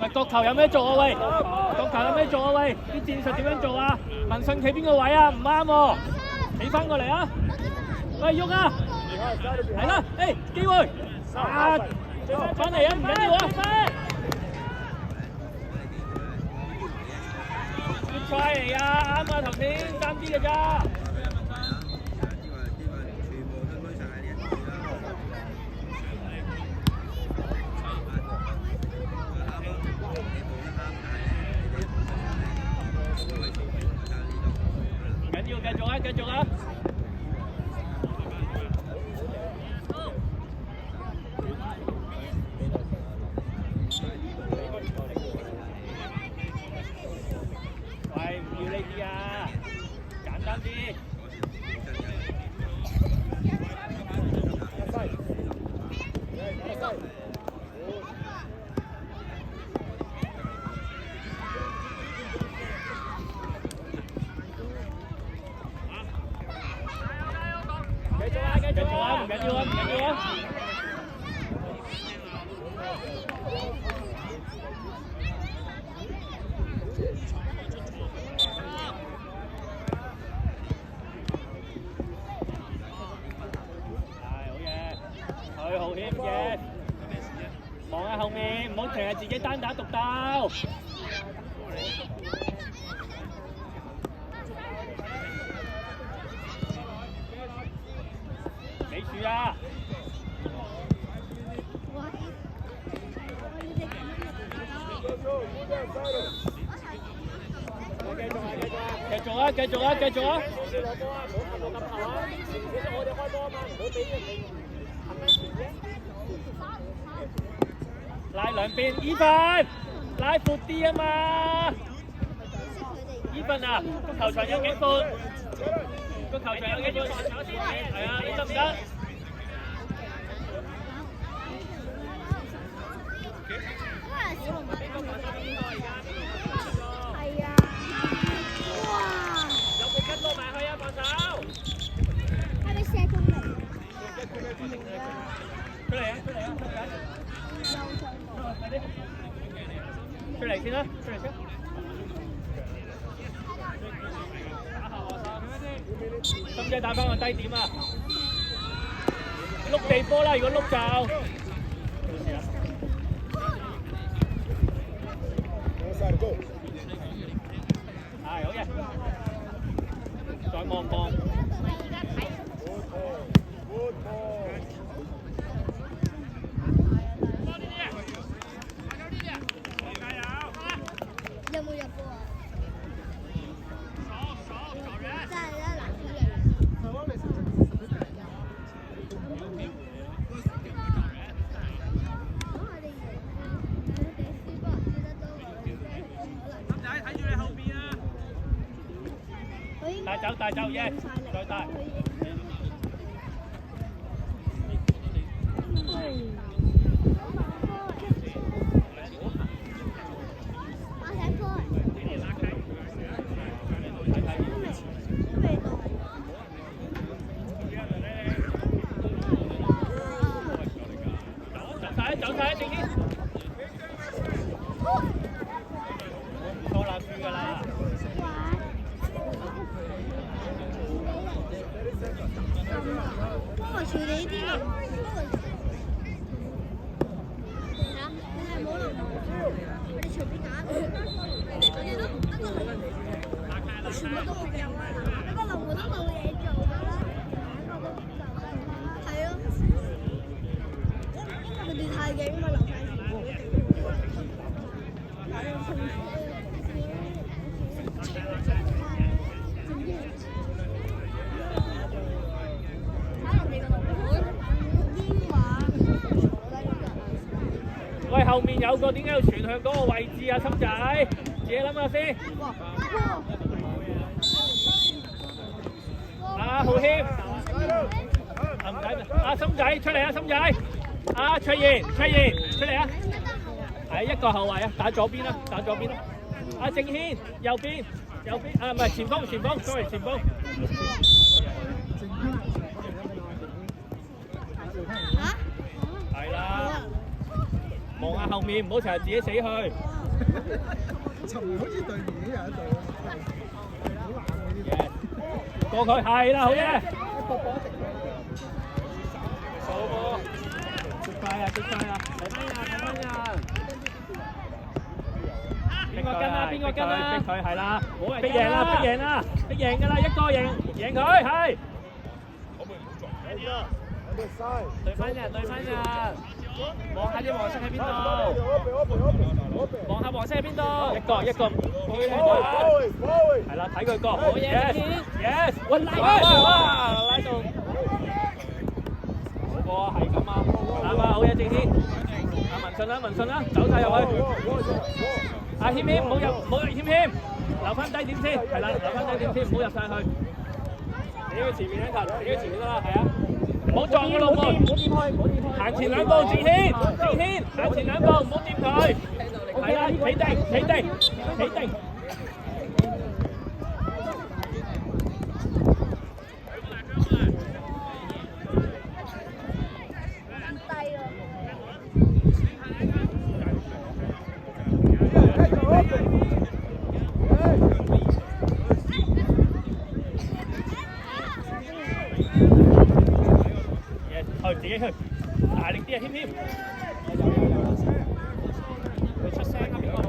喂，角球有咩做啊？喂，角球有咩做啊？喂，啲戰術點樣做啊？文信企邊個位啊？唔啱喎，企翻過嚟啊！喂，喐啊！係啦，誒，機會啊！翻嚟啊，唔緊要啊！決賽嚟啊，啱啊，頭先爭啲嘅咋。繼續啊！喂，唔要呢啲啊，簡單啲。繼續啊！唔緊要啊！唔緊要啊！係好嘢，佢好險嘅，望下後面，唔好淨係自己單打獨鬥。記住啊！繼續啊！繼續啊！繼續啊！拉兩邊，伊芬拉闊啲啊嘛！伊芬啊，個球場有幾闊？個球場有幾闊？係啊，你得唔得？係啊！哇！有冇跟落埋去啊？幫手！係咪射中嚟？出嚟啊！出嚟啊！出嚟先啦！出嚟先。心姐打翻個低點啊！碌地波啦，如果碌就冇事啦。係好嘅，再望望。有冇入波啊？真係咧，難啲嘅。睇住你後邊啊！帶走耶！再帶。走晒，正軒。唔錯啦，輸㗎啦。幫我處理呢啲咯。你係冇龍，我哋隨便打。全部都冇有啊！你個龍門都冇嘢做㗎啦，係咯。佢哋太勁嘛，留晒錢。喂，後面有個點解要傳向嗰個位置啊，心仔？自己諗下先。啊，浩謙。唔使，阿心仔出嚟啊，心仔。啊，卓賢出嚟啊！係一個後衞啊，打左邊啦，打左邊啦。阿正軒右邊，右邊啊，唔係前鋒，sorry 前鋒。係啦，望下後面，唔好成日自己死去。尋日好似對面有一隊好冷嘅呢個。過佢係啦，好嘢。掃波，接快啊！睇翻人。邊個跟啊？邊個跟啊？逼佢係啦，逼贏啦！逼贏㗎啦！一個贏佢係。對翻人，望下啲黃色喺邊度？望下黃色喺邊度？一個，係啦，睇佢過。好嘢 ，yes， 喂拉佢，拉到。好波啊，係咁啊，啱啊，好嘢，正軒。阿文信啦，走晒入去。阿謙，唔好入，謙，留翻低點先，係啦，留翻低點先，唔好入晒去。你呢個前面一球，你呢個前面得啦，係啊。唔好撞個龍門，行前兩步，正軒，行前兩步，唔好掂佢。係啦，企定。自己去，大力啲啊，謙。佢出聲啊，邊個？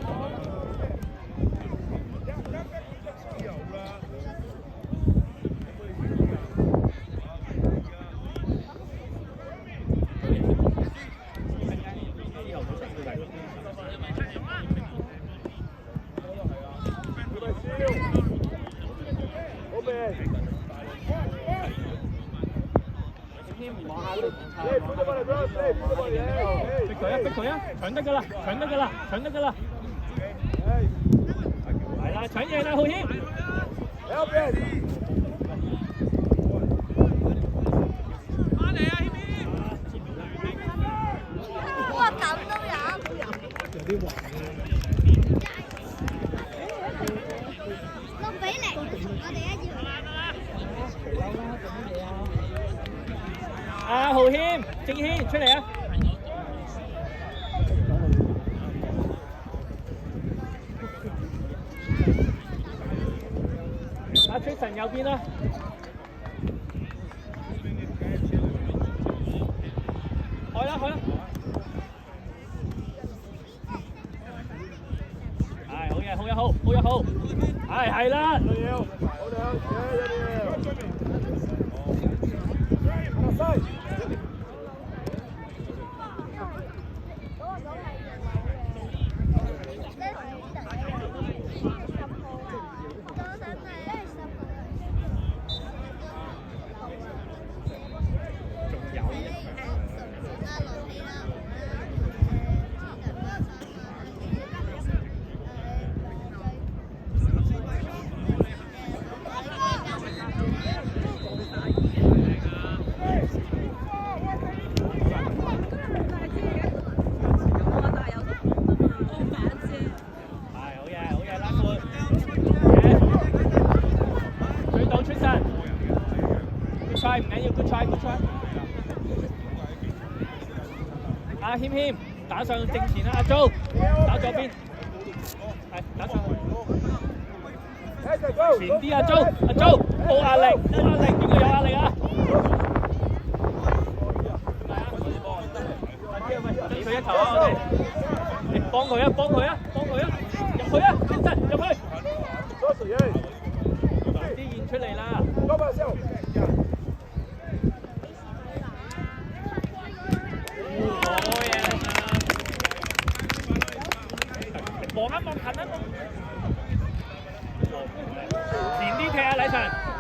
逼佢啊！搶得㗎啦！係啦，搶贏啦，浩謙！翻嚟啊，謙！哇，咁都有！有啲滑。6比0，我哋一樣。阿浩謙，正軒出嚟啊！阿 Tristan 右邊啦，開啦！係好嘢，好，係啦。唔緊要 ，good try。阿謙打上正前啦，阿 Jo 打左邊，係打上去。前啲阿 Jo，冇壓力，邊個有壓力啊？爭佢一球啊！我哋，幫佢啊！入去啊！先生入去。啲現出嚟啦！望一望近一望，前啲踢啊，禮晨。